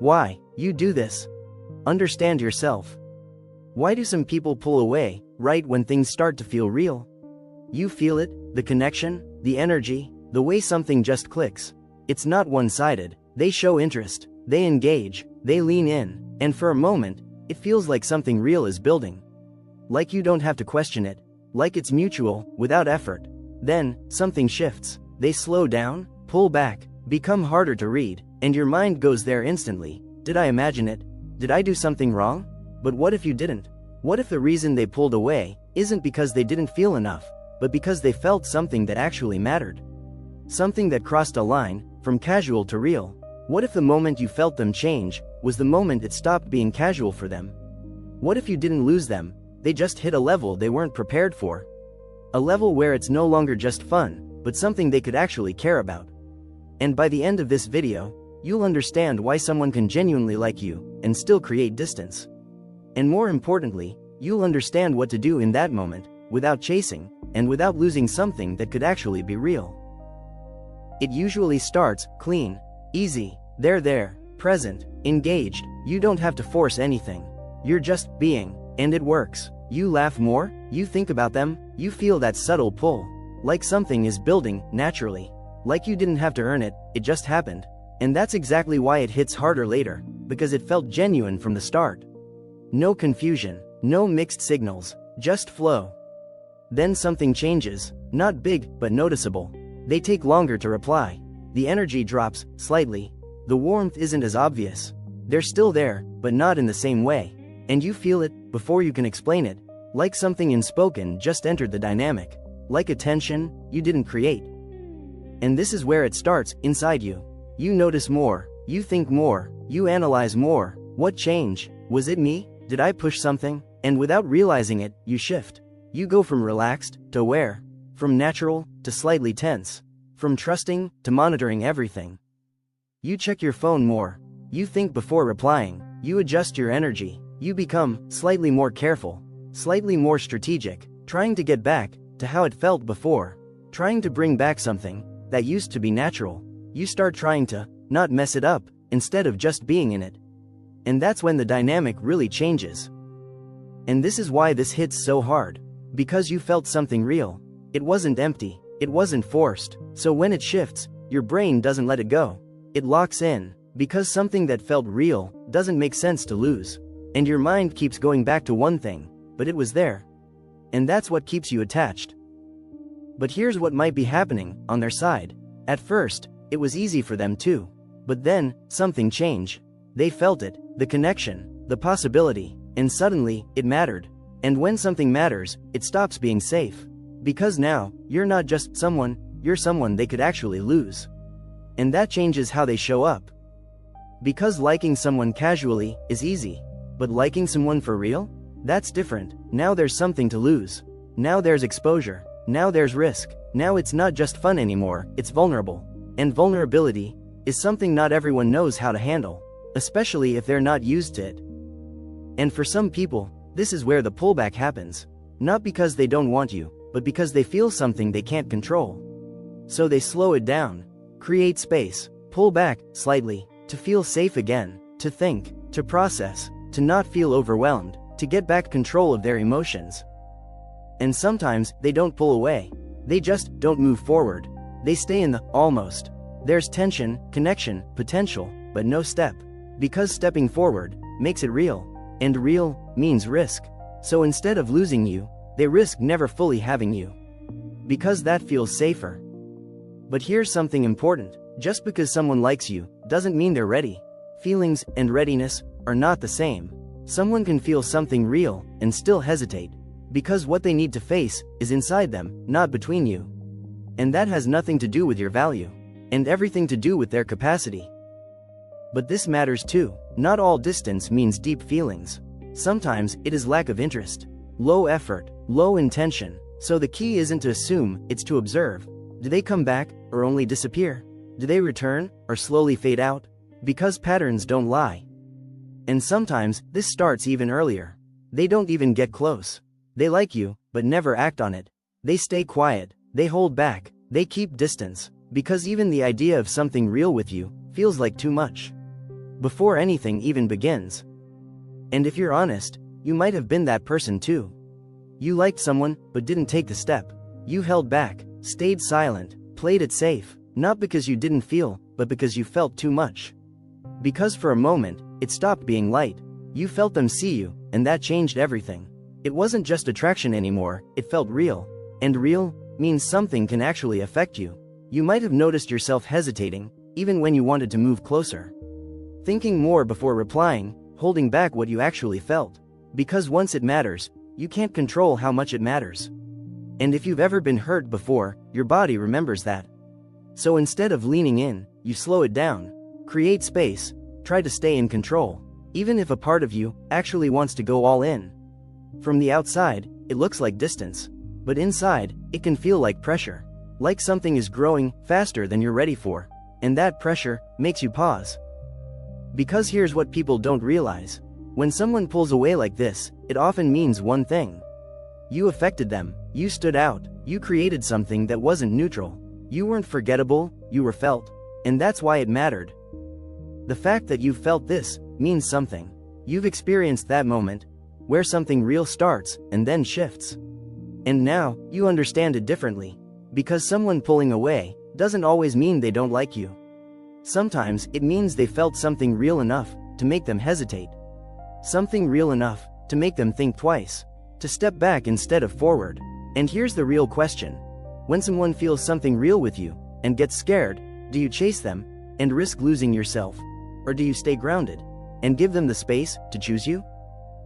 Why you do this? Understand yourself. Why do some people pull away right when things start to feel real? You feel it, the connection, the energy, the way something just clicks. It's not one-sided. They show interest, they engage, they lean in, and for a moment, it feels like something real is building. Like you don't have to question it, like it's mutual, without effort. Then, something shifts. They slow down, pull back, become harder to read, and your mind goes there instantly. Did I imagine it? Did I do something wrong? But what if you didn't? What if the reason they pulled away isn't because they didn't feel enough, but because they felt something that actually mattered? Something that crossed a line, from casual to real. What if the moment you felt them change was the moment it stopped being casual for them? What if you didn't lose them, they just hit a level they weren't prepared for? A level where it's no longer just fun, but something they could actually care about. And by the end of this video, you'll understand why someone can genuinely like you and still create distance. And more importantly, you'll understand what to do in that moment, without chasing, and without losing something that could actually be real. It usually starts clean, easy, they're there, present, engaged. You don't have to force anything. You're just being, and it works. You laugh more, you think about them, you feel that subtle pull. Like something is building, naturally. Like you didn't have to earn it, it just happened. And that's exactly why it hits harder later, because it felt genuine from the start. No confusion, no mixed signals, just flow. Then something changes, not big, but noticeable. They take longer to reply. The energy drops, slightly. The warmth isn't as obvious. They're still there, but not in the same way. And you feel it, before you can explain it. Like something unspoken just entered the dynamic. Like a tension you didn't create. And this is where it starts, inside you. You notice more, you think more, you analyze more. What changed? Was it me? Did I push something? And without realizing it, you shift. You go from relaxed to aware. From natural to slightly tense. From trusting to monitoring everything. You check your phone more. You think before replying. You adjust your energy. You become slightly more careful. Slightly more strategic. Trying to get back to how it felt before. Trying to bring back something that used to be natural. You start trying to not mess it up, instead of just being in it. And that's when the dynamic really changes. And this is why this hits so hard. Because you felt something real. It wasn't empty. It wasn't forced. So when it shifts, your brain doesn't let it go. It locks in. Because something that felt real doesn't make sense to lose. And your mind keeps going back to one thing, but it was there. And that's what keeps you attached. But here's what might be happening on their side. At first, it was easy for them too. But then, something changed. They felt it, the connection, the possibility, and suddenly, it mattered. And when something matters, it stops being safe. Because now, you're not just someone, you're someone they could actually lose. And that changes how they show up. Because liking someone casually is easy. But liking someone for real? That's different. Now there's something to lose. Now there's exposure. Now there's risk. Now it's not just fun anymore, it's vulnerable. And vulnerability is something not everyone knows how to handle, especially if they're not used to it. And for some people, this is where the pullback happens. Not because they don't want you, but because they feel something they can't control. So they slow it down, create space, pull back slightly, to feel safe again, to think, to process, to not feel overwhelmed, to get back control of their emotions. And sometimes, they don't pull away. They just don't move forward. They stay in the almost. There's tension, connection, potential, but no step. Because stepping forward makes it real. And real means risk. So instead of losing you, they risk never fully having you. Because that feels safer. But here's something important. Just because someone likes you doesn't mean they're ready. Feelings and readiness are not the same. Someone can feel something real and still hesitate. Because what they need to face is inside them, not between you. And that has nothing to do with your value. And everything to do with their capacity. But this matters too. Not all distance means deep feelings. Sometimes it is lack of interest. Low effort, low intention. So the key isn't to assume, it's to observe. Do they come back, or only disappear? Do they return, or slowly fade out? Because patterns don't lie. And sometimes, this starts even earlier. They don't even get close. They like you, but never act on it. They stay quiet, they hold back, they keep distance, because even the idea of something real with you feels like too much. before anything even begins. And if you're honest, you might have been that person too. You liked someone, but didn't take the step. You held back, stayed silent, played it safe, not because you didn't feel, but because you felt too much. Because for a moment, it stopped being light. You felt them see you, and that changed everything. It wasn't just attraction anymore, it felt real. And real means something can actually affect you. You might have noticed yourself hesitating, even when you wanted to move closer. Thinking more before replying, holding back what you actually felt. Because once it matters, you can't control how much it matters. And if you've ever been hurt before, your body remembers that. So instead of leaning in, you slow it down. Create space, try to stay in control, even if a part of you actually wants to go all in. From the outside, it looks like distance. But inside, it can feel like pressure. Like something is growing faster than you're ready for. And that pressure makes you pause. Because here's what people don't realize. When someone pulls away like this, it often means one thing. You affected them, you stood out, you created something that wasn't neutral. You weren't forgettable, you were felt. And that's why it mattered. The fact that you felt this means something. You've experienced that moment, where something real starts and then shifts. And now, you understand it differently. Because someone pulling away doesn't always mean they don't like you. Sometimes it means they felt something real enough to make them hesitate. Something real enough to make them think twice, to step back instead of forward. And here's the real question. When someone feels something real with you and gets scared, do you chase them and risk losing yourself? Or do you stay grounded and give them the space to choose you?